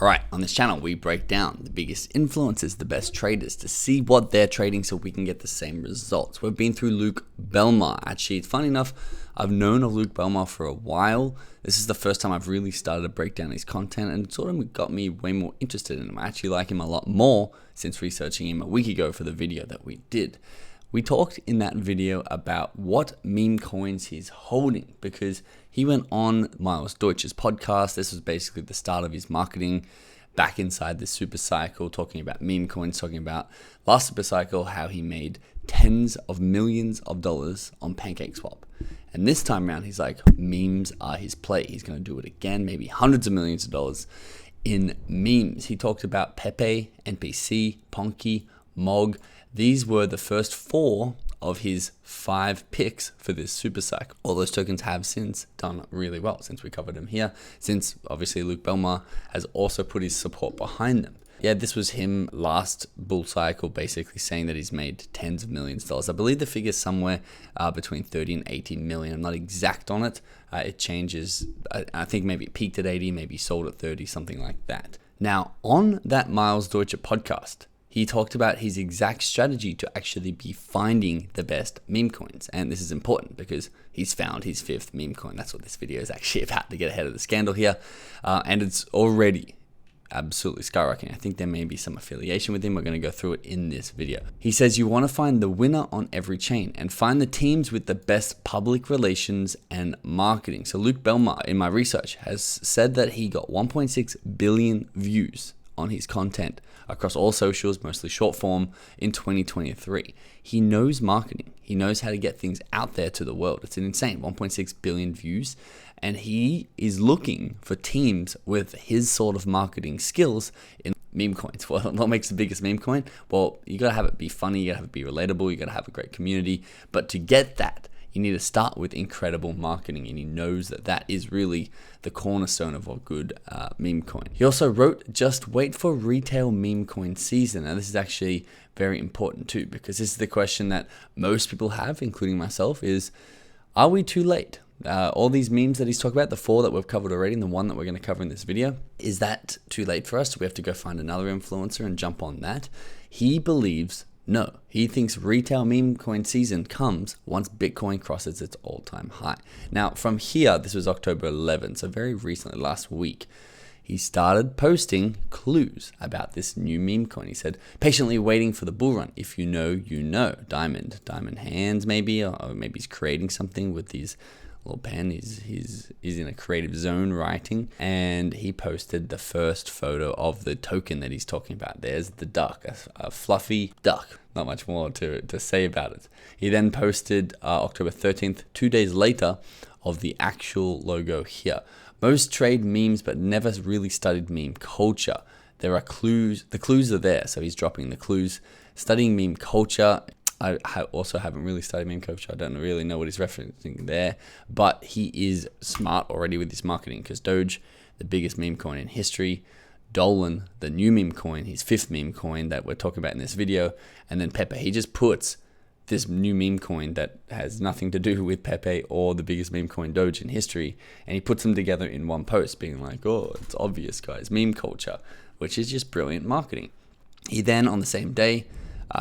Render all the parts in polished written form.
Alright, on this channel we break down the biggest influencers, the best traders to see what they're trading so we can get the same results. We've been through Luke Belmar. Actually, funny enough, I've known of Luke Belmar for a while. This is the first time I've really started to break down his content and it sort of got me way more interested in him. I actually like him a lot more since researching him a week ago for the video that we did. We talked in that video about what meme coins he's holding because he went on Miles Deutsch's podcast. This was basically the start of his marketing back inside this super cycle, talking about meme coins, talking about last super cycle, how he made tens of millions of dollars on PancakeSwap. And this time around, he's like, memes are his play. He's going to do it again, maybe hundreds of millions of dollars in memes. He talked about Pepe, NPC, Ponky, Mog. These were the first 4 of his 5 picks for this super cycle. All those tokens have since done really well since we covered them here, since obviously Luke Belmar has also put his support behind them. Yeah, this was him last bull cycle basically saying that he's made tens of millions of dollars. I believe the figure's somewhere between 30 and 80 million. I'm not exact on it. It changes. I think maybe it peaked at 80, maybe sold at 30, something like that. Now, on that Miles Deutsch podcast, he talked about his exact strategy to actually be finding the best meme coins. And this is important because he's found his 5th meme coin. That's what this video is actually about, to get ahead of the scandal here. And it's already absolutely skyrocketing. I think there may be some affiliation with him. We're going to go through it in this video. He says you want to find the winner on every chain and find the teams with the best public relations and marketing. So Luke Belmar, in my research, has said that he got 1.6 billion views on his content across all socials, mostly short form, in 2023. He knows marketing. He knows how to get things out there to the world. It's an insane 1.6 billion views. And he is looking for teams with his sort of marketing skills in meme coins. Well, what makes the biggest meme coin? Well, you gotta have it be funny, you gotta have it be relatable, you gotta have a great community. But to get that, you need to start with incredible marketing, and he knows that that is really the cornerstone of a good meme coin. He also wrote, just wait for retail meme coin season. Now, this is actually very important too, because this is the question that most people have, including myself, is, are we too late? All these memes that he's talking about, the 4 that we've covered already and the 1 that we're going to cover in this video, is that too late for us? Do we have to go find another influencer and jump on that? He believes no. He thinks retail meme coin season comes once Bitcoin crosses its all-time high. Now, from here, this was October 11, so very recently, last week, he started posting clues about this new meme coin. He said, patiently waiting for the bull run. If you know, you know. Diamond hands maybe, or maybe he's creating something with these little pen. He's in a creative zone writing, and he posted the first photo of the token that he's talking about. There's the duck, a fluffy duck. Not much more to say about it. He then posted October 13th, 2 days later, of the actual logo here. Most trade memes but never really studied meme culture. There are clues. The clues are there, so he's dropping the clues. Studying meme culture. I also haven't really studied meme culture. I don't really know what he's referencing there, but he is smart already with his marketing, because Doge, the biggest meme coin in history, Dolan, the new meme coin, his 5th meme coin that we're talking about in this video, and then Pepe. He just puts this new meme coin that has nothing to do with Pepe or the biggest meme coin Doge in history, and he puts them together in one post, being like, oh, it's obvious, guys, meme culture, which is just brilliant marketing. He then, on the same day,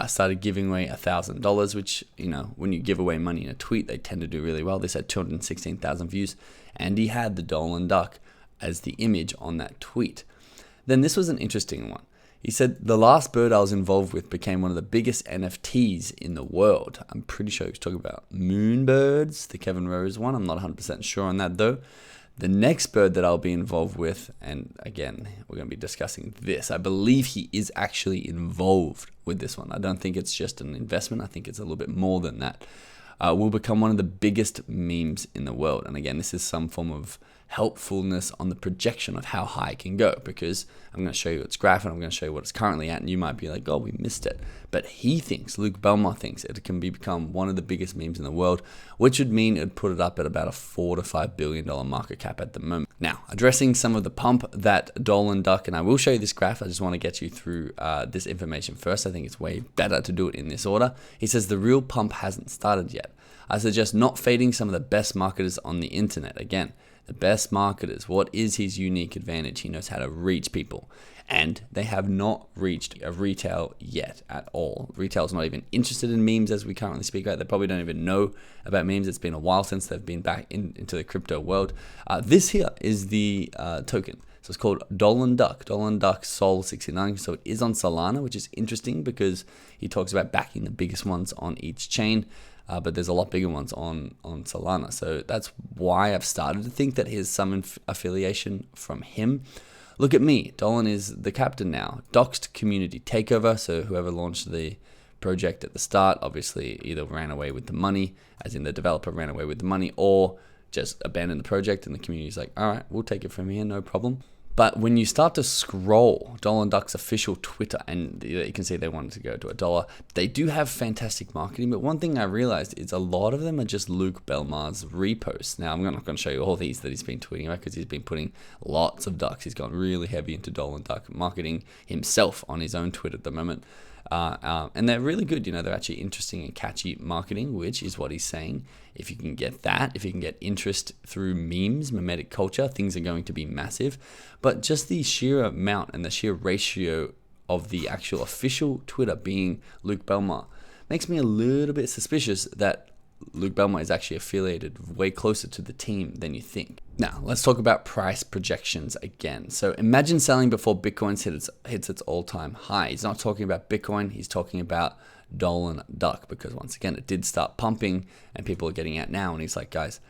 started giving away $1,000, which, you know, when you give away money in a tweet, they tend to do really well. This had 216,000 views, and he had the Dolan Duck as the image on that tweet. Then this was an interesting one. He said, the last bird I was involved with became one of the biggest NFTs in the world. I'm pretty sure he was talking about moonbirds, the Kevin Rose one. I'm not 100% sure on that though. The next bird that I'll be involved with, and again, we're going to be discussing this. I believe he is actually involved with this one. I don't think it's just an investment. I think it's a little bit more than that. Will become one of the biggest memes in the world. And again, this is some form of helpfulness on the projection of how high it can go, because I'm going to show you its graph and I'm going to show you what it's currently at, and you might be like, oh, we missed it. But he thinks, Luke Belmar thinks, it can become one of the biggest memes in the world, which would mean it'd put it up at about a $4 to $5 billion market cap at the moment. Now, addressing some of the pump that Dolan Duck, and I will show you this graph, I just want to get you through this information first. I think it's way better to do it in this order. He says the real pump hasn't started yet. I suggest not fading some of the best marketers on the internet. Again, the best marketers. What is his unique advantage? He knows how to reach people. And they have not reached a retail yet at all. Retail is not even interested in memes as we currently speak about. They probably don't even know about memes. It's been a while since they've been back into the crypto world. This here is the token. So it's called Dolan Duck. Dolan Duck Sol 69. So it is on Solana, which is interesting because he talks about backing the biggest ones on each chain. But there's a lot bigger ones on Solana. So that's why I've started to think that there's some affiliation from him. Look at me. Dolan is the captain now. Doxed community takeover. So whoever launched the project at the start obviously either ran away with the money, as in the developer ran away with the money, or just abandoned the project and the community's like, all right, we'll take it from here, no problem. But when you start to scroll Dolan Duck's official Twitter, and you can see they wanted to go to $1, they do have fantastic marketing. But one thing I realized is a lot of them are just Luke Belmar's reposts. Now, I'm not going to show you all these that he's been tweeting about because he's been putting lots of ducks. He's gone really heavy into Dolan Duck marketing himself on his own Twitter at the moment. And they're really good. They're actually interesting and catchy marketing, which is what he's saying. If you can get that, if you can get interest through memes, memetic culture, things are going to be massive. But just the sheer amount and the sheer ratio of the actual official Twitter being Luke Belmar makes me a little bit suspicious that Luke Belmar is actually affiliated way closer to the team than you think. Now, let's talk about price projections again. So imagine selling before Bitcoin hits its all-time high. He's not talking about Bitcoin, he's talking about Dolan Duck, because once again, it did start pumping and people are getting out now. And he's like, guys,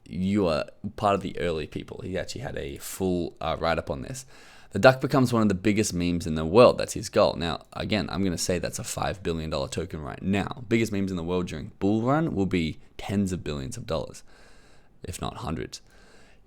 you are part of the early people. He actually had a full write-up on this. The duck becomes one of the biggest memes in the world. That's his goal. Now, again, I'm going to say that's a $5 billion token right now. Biggest memes in the world during bull run will be tens of billions of dollars, if not hundreds.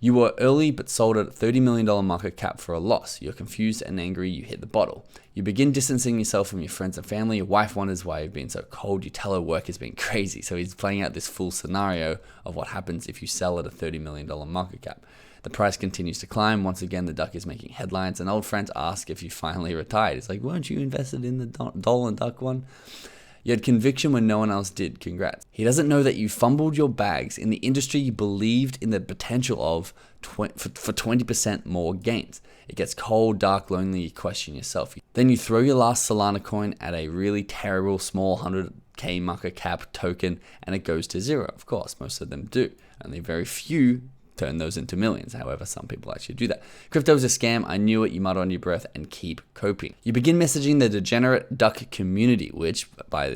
You were early but sold at a $30 million market cap for a loss. You're confused and angry. You hit the bottle. You begin distancing yourself from your friends and family. Your wife wonders why you've been so cold. You tell her work has been crazy. So he's playing out this full scenario of what happens if you sell at a $30 million market cap. The price continues to climb. Once again, the duck is making headlines, and old friends ask if you finally retired. It's like, weren't you invested in the Dolan Duck one? You had conviction when no one else did. Congrats. He doesn't know that you fumbled your bags. In the industry, you believed in the potential of for 20% more gains. It gets cold, dark, lonely. You question yourself. Then you throw your last Solana coin at a really terrible small 100k market cap token, and it goes to zero. Of course, most of them do. Only very few turn those into millions. However, some people actually do that. Crypto is a scam. I knew it. You mutter under your breath and keep coping. You begin messaging the degenerate duck community, which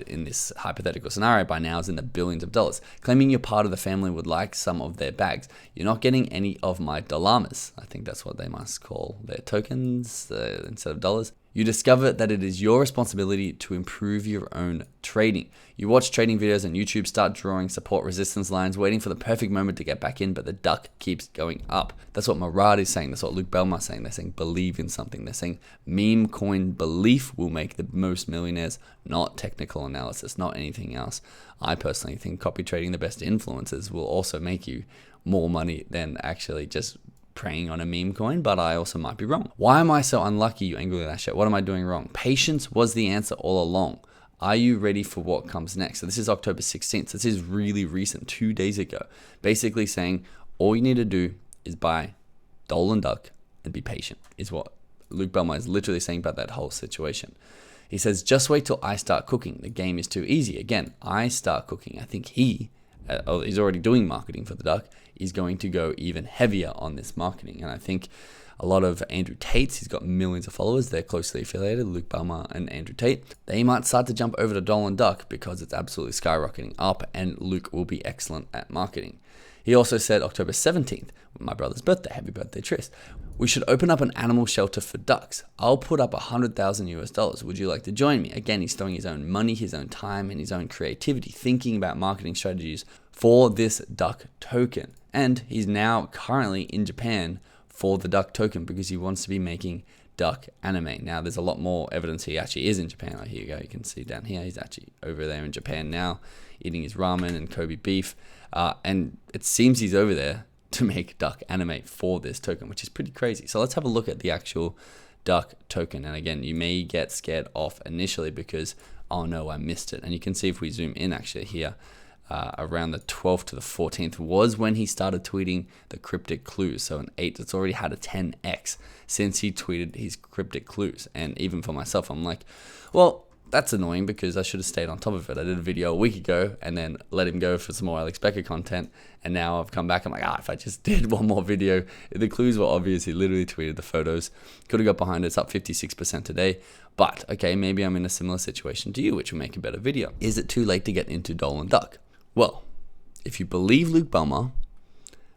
in this hypothetical scenario by now is in the billions of dollars, claiming you're part of the family would like some of their bags. You're not getting any of my dollamas. I think that's what they must call their tokens instead of dollars. You discover that it is your responsibility to improve your own trading. You watch trading videos on YouTube, start drawing support resistance lines, waiting for the perfect moment to get back in, but the duck keeps going up. That's what Murad is saying. That's what Luke Belmar is saying. They're saying believe in something. They're saying meme coin belief will make the most millionaires, not technical analysis, not anything else. I personally think copy trading the best influencers will also make you more money than actually just preying on a meme coin, but I also might be wrong. Why am I so unlucky, you angry that shit? What am I doing wrong? Patience was the answer all along. Are you ready for what comes next? So this is October 16th. This is really recent, 2 days ago. Basically saying all you need to do is buy Dolan Duck and be patient is what Luke Belmar is literally saying about that whole situation. He says, just wait till I start cooking. The game is too easy. Again, I start cooking. I think he's already doing marketing for the duck, is going to go even heavier on this marketing. And I think a lot of Andrew Tate's, he's got millions of followers, they're closely affiliated, Luke Belmar and Andrew Tate. They might start to jump over to Dolan Duck because it's absolutely skyrocketing up and Luke will be excellent at marketing. He also said October 17th, my brother's birthday, happy birthday Tris, we should open up an animal shelter for ducks. I'll put up $100,000. Would you like to join me? Again, he's throwing his own money, his own time, and his own creativity, thinking about marketing strategies for this duck token. And he's now currently in Japan for the duck token because he wants to be making duck anime. Now, there's a lot more evidence he actually is in Japan. Here you go. You can see down here. He's actually over there in Japan now, eating his ramen and Kobe beef. And it seems he's over there to make duck anime for this token, which is pretty crazy. So let's have a look at the actual duck token. And again, you may get scared off initially because, oh no, I missed it. And you can see if we zoom in actually here, around the 12th to the 14th was when he started tweeting the cryptic clues. So an 8, it's already had a 10x since he tweeted his cryptic clues. And even for myself, I'm like, well, that's annoying because I should have stayed on top of it. I did a video a week ago and then let him go for some more Alex Becker content. And now I've come back. I'm like, if I just did one more video. The clues were obvious. He literally tweeted the photos. Could have got behind it. It's up 56% today. But, okay, maybe I'm in a similar situation to you, which will make a better video. Is it too late to get into Dolan Duck? Well, if you believe Luke Belmar,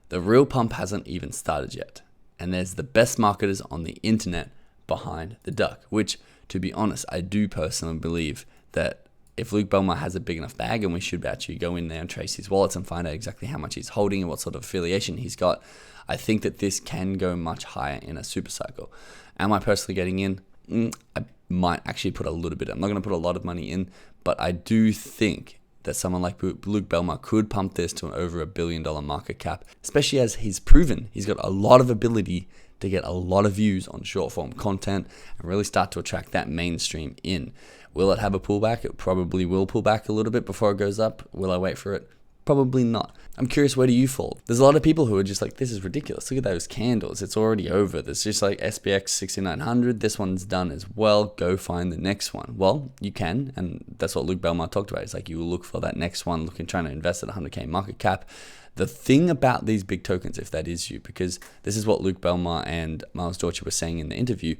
the real pump hasn't even started yet. And there's the best marketers on the internet behind the duck, which, to be honest, I do personally believe that if Luke Belmar has a big enough bag, and we should actually go in there and trace his wallets and find out exactly how much he's holding and what sort of affiliation he's got, I think that this can go much higher in a super cycle. Am I personally getting in? I might actually put a little bit. I'm not going to put a lot of money in, but I do think that someone like Luke Belmar could pump this to over $1 billion market cap, especially as he's proven he's got a lot of ability to get a lot of views on short form content and really start to attract that mainstream in. Will it have a pullback? It probably will pull back a little bit before it goes up. Will I wait for it? Probably not. I'm curious, where do you fall? There's a lot of people who are just like, this is ridiculous. Look at those candles. It's already over. There's just like SPX 6900. This one's done as well. Go find the next one. Well, you can. And that's what Luke Belmar talked about. It's like you will look for that next one, trying to invest at 100K market cap. The thing about these big tokens, if that is you, because this is what Luke Belmar and Miles Dorcher were saying in the interview,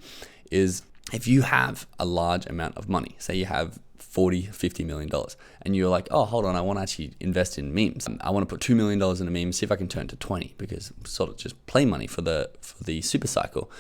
is if you have a large amount of money, say you have $40-50 million, and you're like, oh, hold on, I want to actually invest in memes. I want to put $2 million in a meme, see if I can turn to 20, because sort of just play money for the super cycle.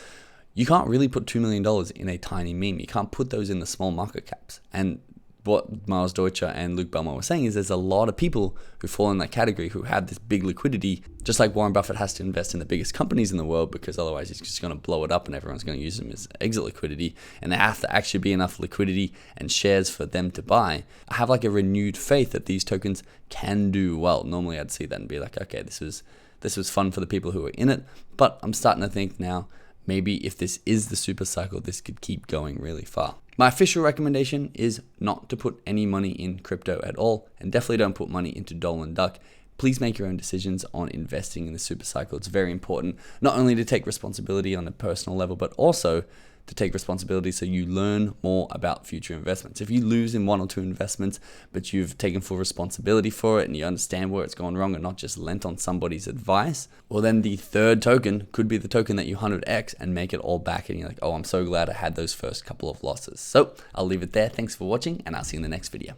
You can't really put $2 million in a tiny meme. You can't put those in the small market caps. And what Miles Dorcher and Luke Belmar were saying is there's a lot of people who fall in that category who have this big liquidity, just like Warren Buffett has to invest in the biggest companies in the world because otherwise he's just going to blow it up and everyone's going to use them as exit liquidity, and there have to actually be enough liquidity and shares for them to buy. I have like a renewed faith that these tokens can do well. Normally I'd see that and be like, okay, this was fun for the people who are in it, but I'm starting to think now, maybe if this is the super cycle, this could keep going really far. My official recommendation is not to put any money in crypto at all, and definitely don't put money into Dolan Duck. Please make your own decisions on investing in the super cycle. It's very important, not only to take responsibility on a personal level, but also to take responsibility so you learn more about future investments. If you lose in 1 or 2 investments, but you've taken full responsibility for it and you understand where it's gone wrong and not just lent on somebody's advice, well then the third token could be the token that you 100x and make it all back, and you're like, oh, I'm so glad I had those first couple of losses. So I'll leave it there. Thanks for watching, and I'll see you in the next video.